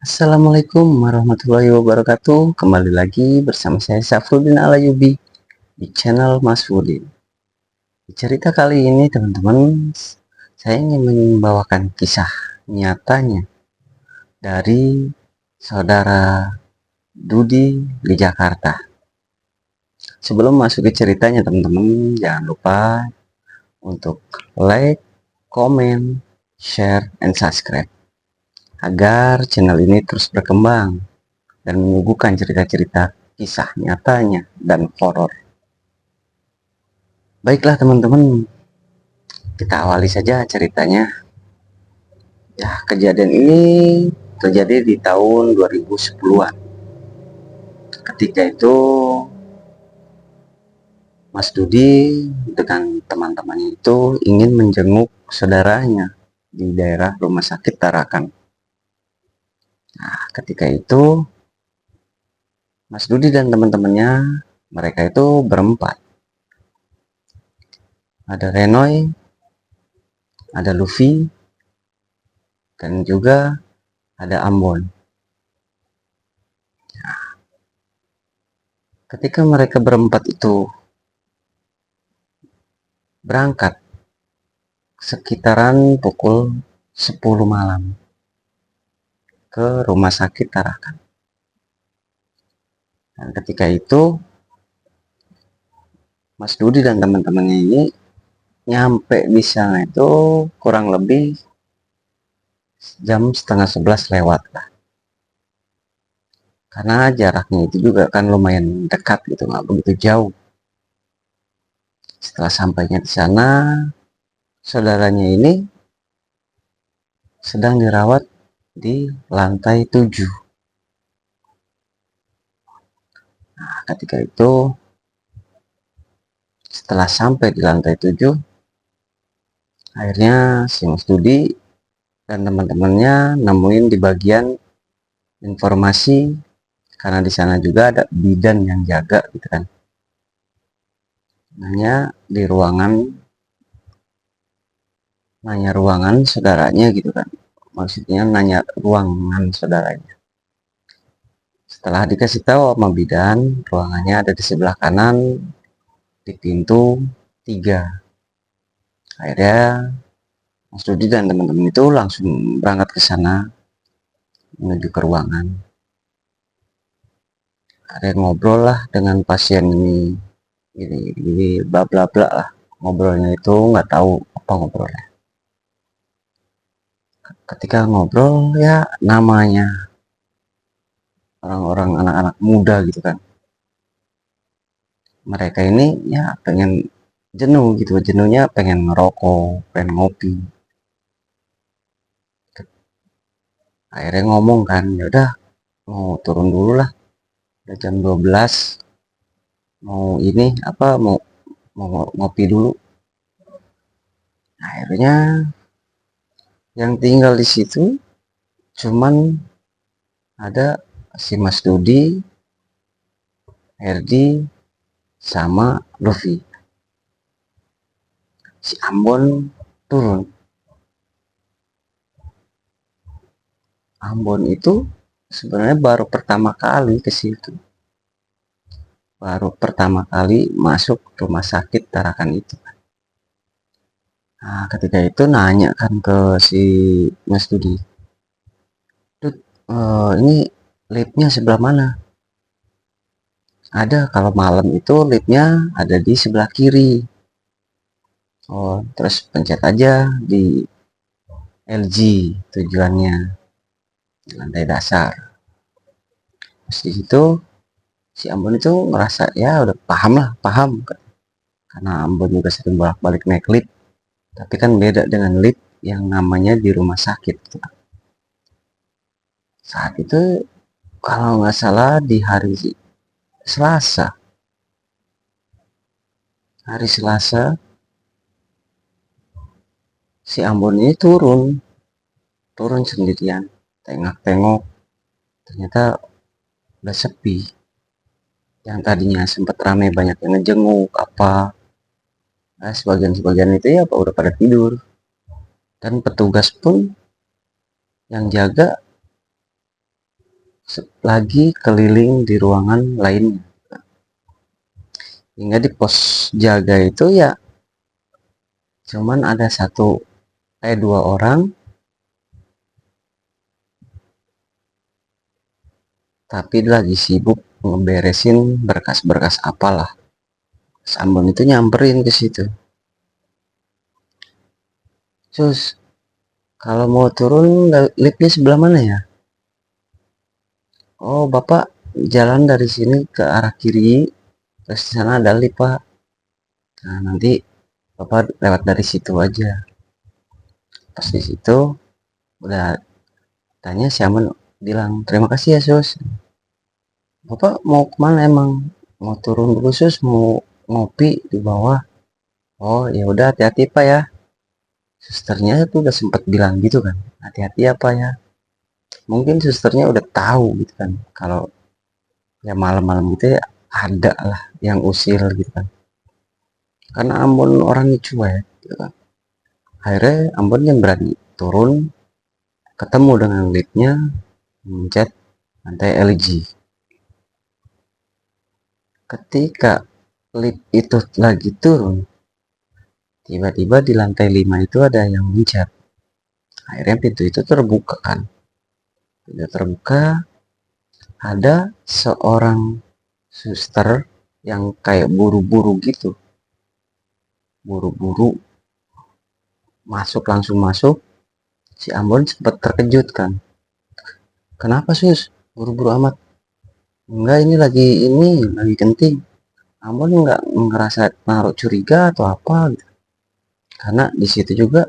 Assalamualaikum warahmatullahi wabarakatuh. Kembali lagi bersama saya Safruddin Alayubi di channel Mas Fudin. Di cerita kali ini teman-teman, saya ingin membawakan kisah nyatanya dari saudara Dudi di Jakarta. Sebelum masuk ke ceritanya teman-teman, jangan lupa untuk like, comment, share, and subscribe agar channel ini terus berkembang dan menyuguhkan cerita-cerita kisah nyatanya dan horor. Baiklah teman-teman, kita awali saja ceritanya. Ya, kejadian ini terjadi di tahun 2010-an. Ketika itu Mas Dudi dengan teman-temannya itu ingin menjenguk saudaranya di daerah Rumah Sakit Tarakan. Nah, ketika itu Mas Dudi dan teman-temannya, mereka itu berempat. Ada Renoy, ada Luffy, dan juga ada Ambon. Ketika mereka berempat itu berangkat sekitaran pukul 10 malam ke Rumah Sakit Tarakan. Dan ketika itu Mas Dudi dan teman-temannya ini nyampe di sana itu kurang lebih jam setengah 11 lewat lah. Karena jaraknya itu juga kan lumayan dekat gitu, nggak begitu jauh. Setelah sampainya di sana, saudaranya ini sedang dirawat di lantai 7. Nah, ketika itu setelah sampai di lantai 7, akhirnya si Mas Dudi dan teman-temannya nemuin di bagian informasi, karena di sana juga ada bidan yang jaga gitu kan. Nanya ruangan saudaranya gitu kan. Maksudnya nanya ruangan saudaranya. Setelah dikasih tahu sama bidan, ruangannya ada di sebelah kanan di pintu 3. Akhirnya Mas Dudi dan teman-teman itu langsung berangkat ke sana menuju ke ruangan. Ada yang ngobrol lah dengan pasien ini bla bla bla lah. Ngobrolnya itu nggak tahu apa ngobrolnya. Ketika ngobrol ya namanya orang-orang anak-anak muda gitu kan. Mereka ini ya pengen jenuh gitu, jenuhnya pengen ngerokok, pengen ngopi. Akhirnya ngomong kan, ya udah mau turun dulu lah. Udah jam 12, mau ini apa mau ngopi dulu. Akhirnya yang tinggal di situ cuman ada si Mas Dudi, Herdi, sama Luffy. Si Ambon turun. Ambon itu sebenarnya baru pertama kali ke situ. Baru pertama kali masuk rumah sakit Tarakan itu. Nah, ketika itu nanya kan ke si Mas Dudi, Dud, ini liftnya sebelah mana? Ada, kalau malam itu liftnya ada di sebelah kiri. Oh, terus pencet aja di LG tujuannya, di lantai dasar. Terus di situ si Ambon itu ngerasa ya udah paham lah, paham. Karena Ambon juga sering bolak-balik naik lift. Tapi kan beda dengan lift yang namanya di rumah sakit. Saat itu kalau nggak salah di hari Selasa. Hari Selasa si Ambon ini turun sendirian. Tengok-tengok ternyata udah sepi. Yang tadinya sempat ramai banyak yang ngejenguk apa. Nah, sebagian-sebagian itu ya udah pada tidur. Dan petugas pun yang jaga lagi keliling di ruangan lainnya, hingga di pos jaga itu ya cuman ada dua orang, tapi lagi sibuk ngeberesin berkas-berkas apalah. Sambon itu nyamperin ke situ. Sus, kalau mau turun liftnya sebelah mana ya? Oh, Bapak jalan dari sini ke arah kiri, terus di sana ada lift, Pak. Nah, nanti Bapak lewat dari situ aja. Pas di situ udah tanya, si Aman bilang, "Terima kasih ya, Sus. Bapak mau kemana emang? Mau turun dulu, Sus, mau ngopi di bawah." Oh, ya udah, hati-hati, Pak ya. Susternya tuh udah sempat bilang gitu kan, hati-hati apa ya. Mungkin susternya udah tahu gitu kan, kalau ya malam-malam gitu ya ada lah yang usil gitu kan. Karena Ambon orangnya cuek gitu kan. Akhirnya Ambon yang berani turun, ketemu dengan liftnya, mencet lantai LG. Ketika lift itu lagi turun, tiba-tiba di lantai 5 itu ada yang mencet. Akhirnya pintu itu terbuka kan. Pintu terbuka, ada seorang suster yang kayak buru-buru gitu. Buru-buru masuk, langsung masuk. Si Ambon sempat terkejut kan. Kenapa sus? Buru-buru amat. Enggak, ini lagi genting. Ambon nggak ngerasa naruh curiga atau apa gitu. Karena di situ juga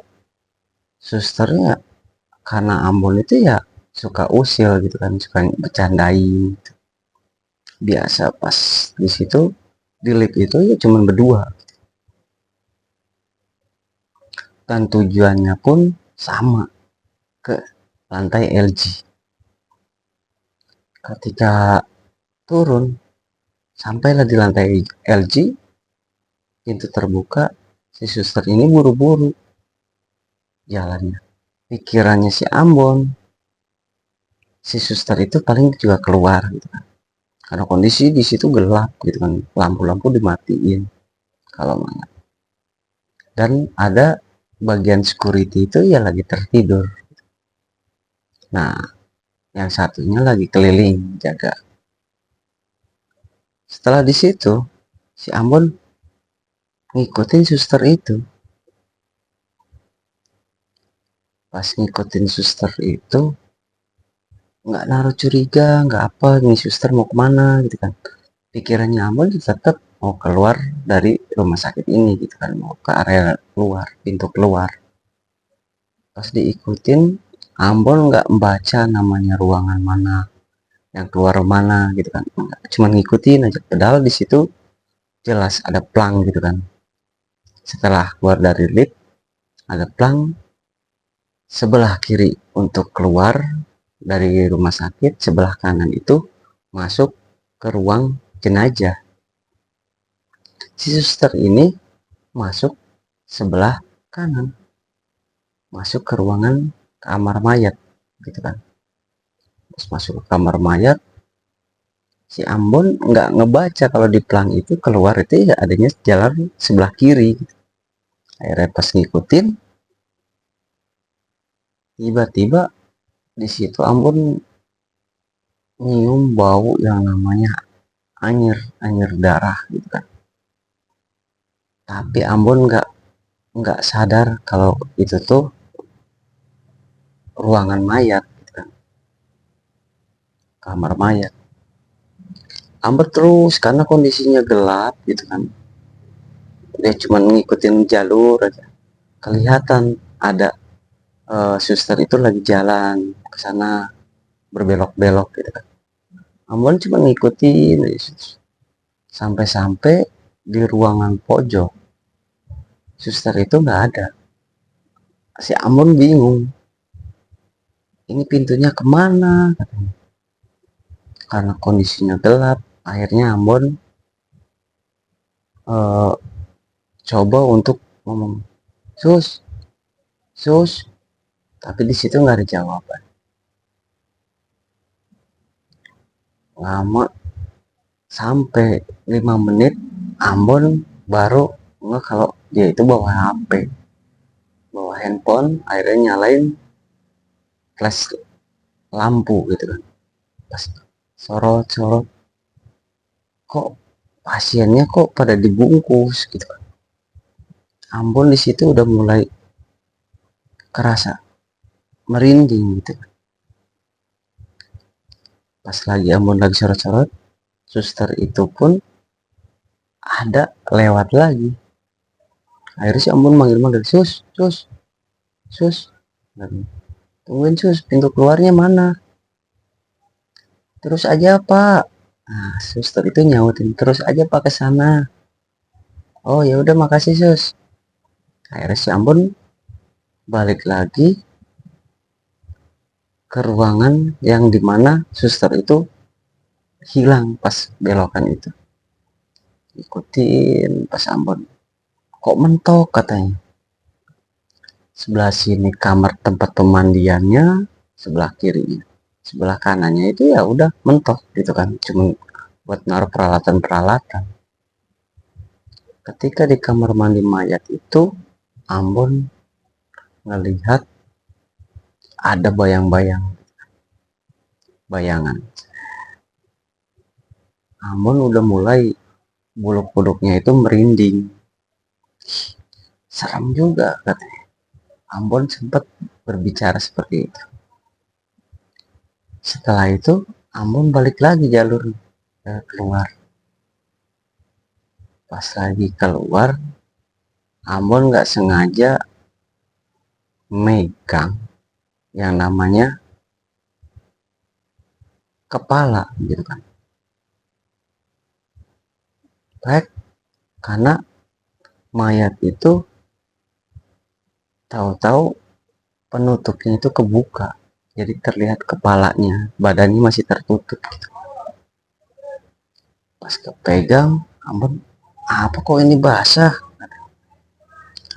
susternya, karena Ambon itu ya suka usil gitu kan, suka bercandain gitu. Biasa pas di situ di lift itu ya cuman berdua, dan tujuannya pun sama, ke lantai LG. Ketika turun, sampailah di lantai LG, pintu terbuka, si suster ini buru-buru jalannya. Pikirannya si Ambon, si suster itu paling juga keluar gitu kan. Karena kondisi di situ gelap gitu kan, lampu-lampu dimatiin kalau mana. Dan ada bagian security itu ya lagi tertidur. Nah, yang satunya lagi keliling jaga. Setelah di situ, si Ambon ngikutin suster itu. Pas ngikutin suster itu, nggak naruh curiga, nggak apa, nih suster mau kemana gitu kan. Pikirannya Ambon tetap mau keluar dari rumah sakit ini gitu kan, mau ke area keluar, pintu keluar. Pas diikutin, Ambon nggak membaca namanya ruangan mana, yang keluar mana gitu kan. Cuma ngikutin aja, padahal di situ jelas ada plang gitu kan. Setelah keluar dari lift, ada plang sebelah kiri untuk keluar dari rumah sakit, sebelah kanan itu masuk ke ruang jenazah. Si suster ini masuk sebelah kanan, masuk ke ruangan kamar mayat gitu kan. Terus masuk ke kamar mayat, si Ambon nggak ngebaca kalau di plang itu keluar itu ya adanya jalan sebelah kiri gitu. Akhirnya pas ngikutin, tiba-tiba di situ Ambon nyium bau yang namanya anyir, anyir darah gitu kan. Tapi Ambon nggak sadar kalau itu tuh ruangan mayat gitu kan, kamar mayat. Ambon terus karena kondisinya gelap gitu kan, dia cuma ngikutin jalur aja. Kelihatan ada suster itu lagi jalan ke sana, berbelok-belok gitu kan. Ambon cuma ngikutin sampai-sampai di ruangan pojok, suster itu nggak ada. Si Ambon bingung, ini pintunya kemana katanya. Karena kondisinya gelap, akhirnya Ambon eh, coba untuk ngomong, sus, sus, tapi di situ nggak ada jawaban. lama sampai 5 menit Ambon baru nggak kalau dia itu bawa HP, bawa handphone, akhirnya nyalain flash lampu gitu kan, pas sorot sorot, kok pasiennya kok pada dibungkus gitu kan. Ambon di situ udah mulai kerasa merinding gitu kan. Pas lagi Ambon lagi sorot-sorot, suster itu pun ada lewat lagi. Akhirnya si Ambon manggil-manggil, sus sus sus, tungguin sus, pintu keluarnya mana, terus aja pak. Nah suster itu nyautin, terus aja pak ke sana. Oh ya udah makasih sus. Akhirnya si Ambon balik lagi ke ruangan yang dimana suster itu hilang pas belokan itu. Ikutin pas Ambon, kok mentok katanya. Sebelah sini kamar tempat pemandiannya, sebelah kirinya, sebelah kanannya itu ya udah mentok gitu kan, cuma buat naruh peralatan-peralatan. Ketika di kamar mandi mayat itu Ambon ngelihat ada bayang-bayang, bayangan. Ambon udah mulai bulu kuduknya itu merinding, serem juga katanya. Ambon sempat berbicara seperti itu. Setelah itu Ambon balik lagi jalur keluar. Pas lagi keluar, Ambon nggak sengaja megang yang namanya kepala gitu kan. Baik, karena mayat itu tahu-tahu penutupnya itu kebuka, jadi terlihat kepalanya, badannya masih tertutup gitu. Pas kepegang, Ambon, apa kok ini basah?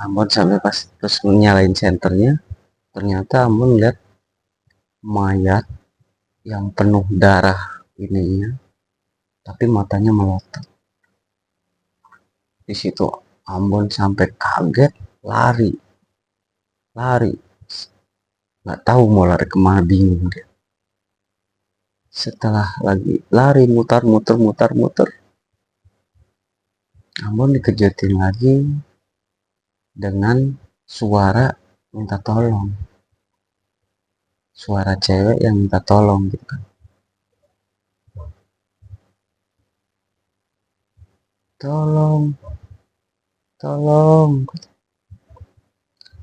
Ambon sampai pas terus nyalain senternya, ternyata Ambon lihat mayat yang penuh darah ininya, tapi matanya melotot. Di situ Ambon sampai kaget, lari, lari, nggak tahu mau lari kemana, bingung dia. Setelah lagi lari mutar-muter, Ambon dikejutin lagi dengan suara minta tolong, suara cewek yang minta tolong gitu kan. Tolong, tolong.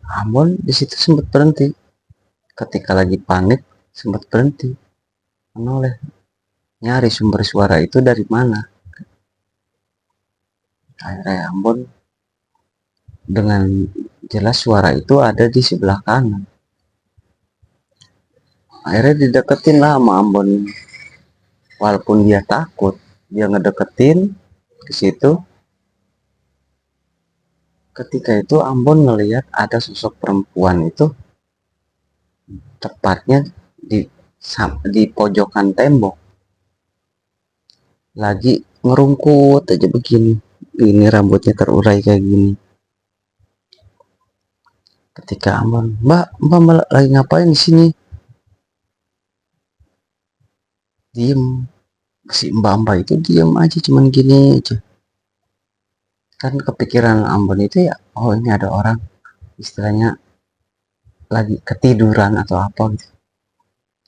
Ambon di situ sempat berhenti. Ketika lagi panik, sempat berhenti, menoleh, nyari sumber suara itu dari mana. Akhirnya Ambon dengan jelas suara itu ada di sebelah kanan. Akhirnya dideketin lah sama Ambon. Walaupun dia takut, dia ngedeketin ke situ. Ketika itu Ambon ngelihat ada sosok perempuan itu tepatnya di pojokan tembok, lagi ngerungkut aja begini, ini rambutnya terurai kayak gini. Ketika Ambon, mbak lagi ngapain di sini? Diem. Si mbak itu diem aja, cuman gini aja. Kan kepikiran Ambon itu ya, oh ini ada orang istilahnya lagi ketiduran atau apa gitu.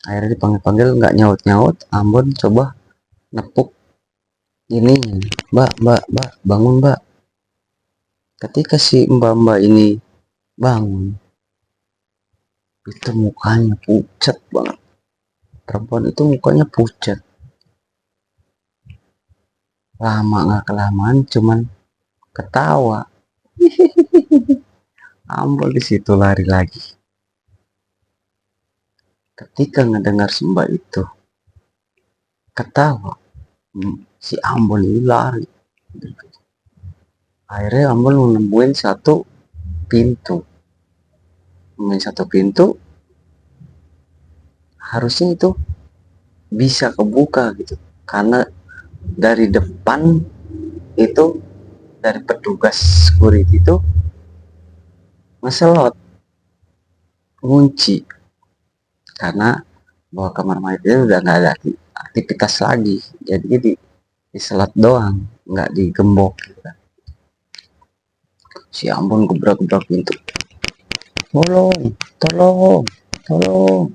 Akhirnya dipanggil-panggil nggak nyaut-nyaut, Ambon coba nepuk ini, mbak bangun mbak. Ketika si mbak ini bangun, itu mukanya pucat banget. Perempuan itu mukanya pucat. Lama nggak kelamaan cuman ketawa. Ambon di situ lari lagi. Ketika ngedengar si mbak itu ketawa, si Ambon ini lari. Akhirnya Ambon nemuin satu pintu. Nemuin satu pintu, harusnya itu bisa kebuka gitu. karena dari depan itu, dari petugas security itu ngeselot, ngunci, karena bahwa kamar mayat itu udah nggak ada aktivitas lagi, jadi diselat doang, nggak digembok gitu kan. Si Ambon gebrak-gebrak pintu, tolong, tolong, tolong,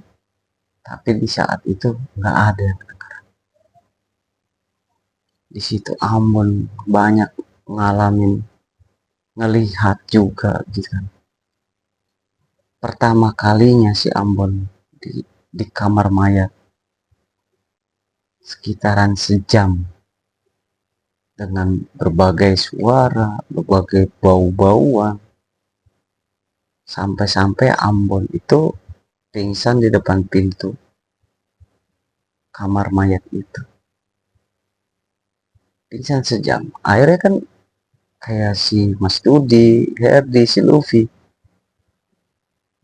tapi di saat itu nggak ada. Di situ Ambon banyak ngalamin, ngelihat juga gitu kan. Pertama kalinya si Ambon di kamar mayat sekitaran sejam dengan berbagai suara, berbagai bau-bauan, sampai-sampai Ambon itu pingsan di depan pintu kamar mayat itu. Pingsan sejam. Akhirnya kan kayak si Mas Dudi, Herdi, si Luffy,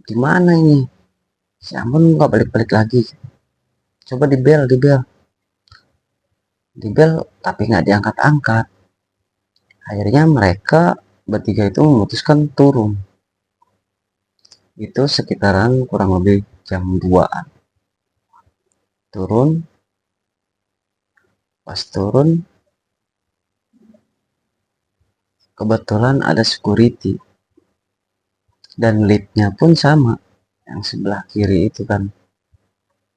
gimana ini? Si Ambon nggak balik-balik lagi. Coba di bel, tapi nggak diangkat-angkat. Akhirnya mereka bertiga itu memutuskan turun. Itu sekitaran kurang lebih jam 2-an. Turun, pas turun kebetulan ada security, dan liftnya pun sama, yang sebelah kiri itu kan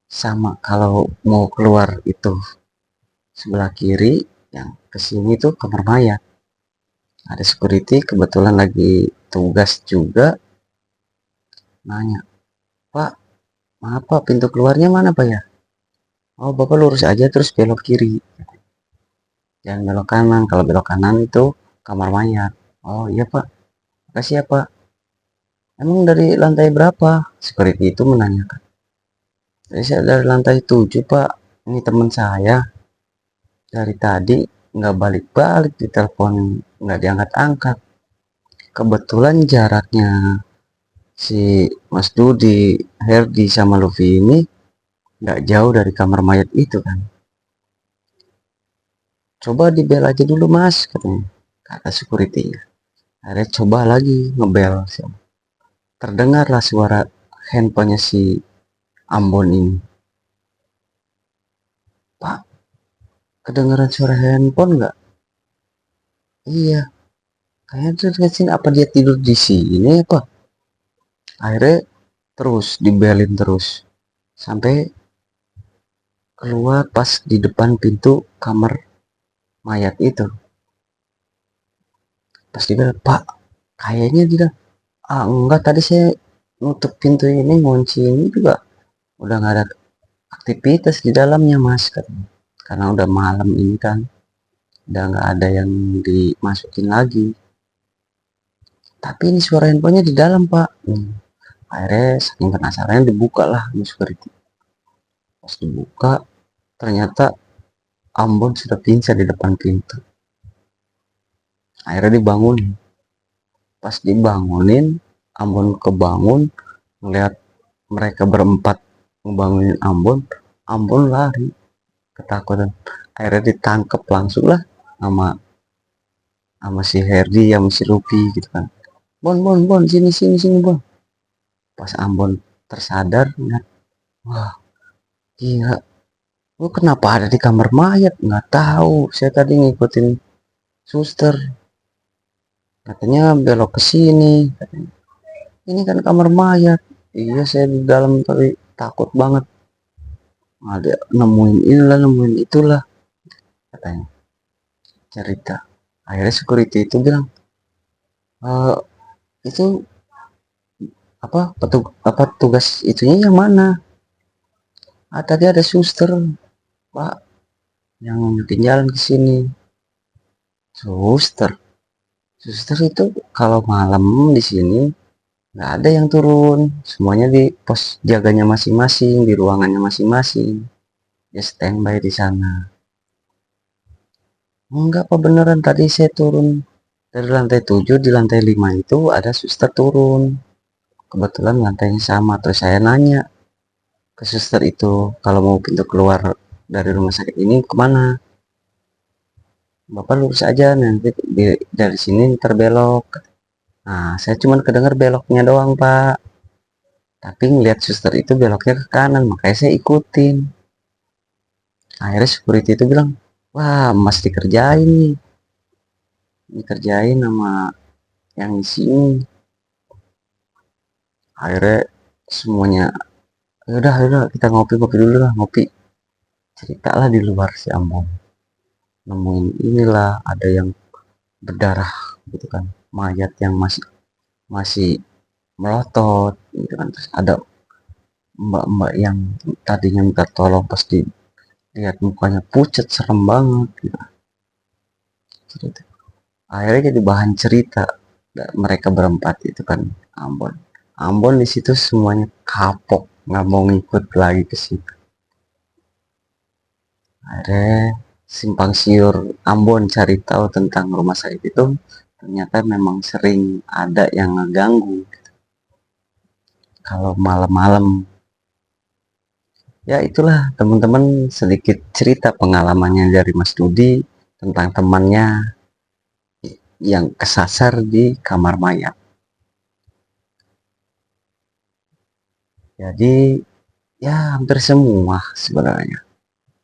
sama, kalau mau keluar itu sebelah kiri, yang kesini tuh kamar mayat. Ada security kebetulan lagi tugas juga, nanya, Pak, maaf Pak, pintu keluarnya mana Pak ya? Oh Bapak lurus aja terus belok kiri, jangan belok kanan, kalau belok kanan itu kamar mayat. Oh iya Pak, makasih ya Pak. Emang dari lantai berapa? Security itu menanyakan. Jadi saya dari lantai 7 Pak, ini teman saya dari tadi nggak balik-balik, di telepon nggak diangkat-angkat. Kebetulan jaraknya si Mas Dudi, Herdi sama Luffy ini nggak jauh dari kamar mayat itu kan. Coba dibel aja dulu Mas, katanya, kata security. Akhirnya coba lagi ngebel, terdengarlah suara handphonenya si Ambon ini. Pak, kedengaran suara handphone nggak? Iya, kayaknya dari sini, apa dia tidur di sini apa? Akhirnya terus dibelin terus sampai keluar pas di depan pintu kamar mayat itu. Pas dibel, Pak, kayaknya tidak. Ah enggak, tadi saya nutup pintu ini, ngunci ini juga udah nggak ada aktivitas di dalamnya Mas, katanya. Karena udah malam ini kan, udah nggak ada yang dimasukin lagi. Tapi ini suara handphonenya di dalam Pak. Akhirnya saking penasaran dibuka lah security. Pas dibuka ternyata Ambon sudah pingsan di depan pintu. Akhirnya dibangunin. Pas dibangunin, Ambon kebangun, melihat mereka berempat ngebangunin Ambon. Ambon lari ketakutan. Akhirnya ditangkap langsung lah sama sama si Herdi, sama si Luffy gitu kan. Bon, sini Bon. Pas Ambon tersadar, wah gila, lu kenapa ada di kamar mayat? Nggak tahu, saya tadi ngikutin suster, katanya belok ke sini, katanya. Ini kan kamar mayat. Iya saya di dalam tapi takut banget, ada nemuin inilah nemuin itulah, katanya cerita. Akhirnya security itu bilang, itu apa tugas itunya yang mana? Tadi ada suster Pak yang bikin jalan ke sini. Suster, suster itu kalau malam di sini nggak ada yang turun, semuanya di pos jaganya masing-masing, di ruangannya masing-masing, ya standby di sana. Enggak apa beneran, tadi saya turun dari lantai 7, di lantai 5 itu ada suster turun, kebetulan lantainya sama, terus saya nanya ke suster itu kalau mau pintu keluar dari rumah sakit ini kemana? Bapak lurus aja, nanti dari sini terbelok. Nah, saya cuma kedengar beloknya doang, Pak. Tapi ngeliat suster itu beloknya ke kanan, makanya saya ikutin. Akhirnya security itu bilang, wah, mas dikerjain nih. Dikerjain sama yang di sini. Akhirnya semuanya, yaudah, yaudah, kita ngopi-ngopi dulu lah, ngopi. Cerita lah di luar si Ambon. Nemuin inilah, ada yang berdarah gitu kan, mayat yang masih masih melotot gitu kan. Terus ada mbak-mbak yang tadinya minta tolong, pas dilihat mukanya pucat serem banget gitu. Cerita. Akhirnya jadi bahan cerita mereka berempat itu kan. Ambon, Ambon di situ semuanya kapok, nggak mau ngikut lagi ke situ. Akhirnya simpang siur Ambon cari tahu tentang rumah sakit itu, ternyata memang sering ada yang ngeganggu kalau malam-malam. Ya itulah teman-teman, sedikit cerita pengalamannya dari Mas Dudi tentang temannya yang kesasar di kamar mayat. Jadi ya hampir semua sebenarnya,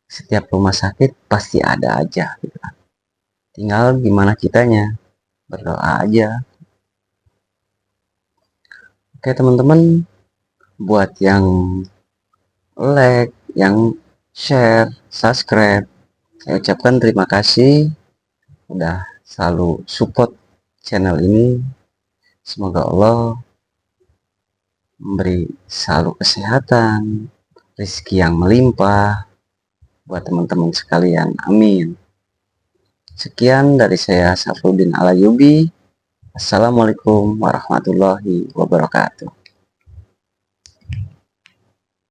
setiap rumah sakit pasti ada aja gitu kan. Tinggal gimana kitanya, berdoa aja. Oke teman-teman, buat yang like, yang share, subscribe, saya ucapkan terima kasih udah selalu support channel ini. Semoga Allah memberi selalu kesehatan, rezeki yang melimpah buat teman-teman sekalian. Amin. Sekian dari saya, Safruddin Alayubi. Assalamualaikum warahmatullahi wabarakatuh.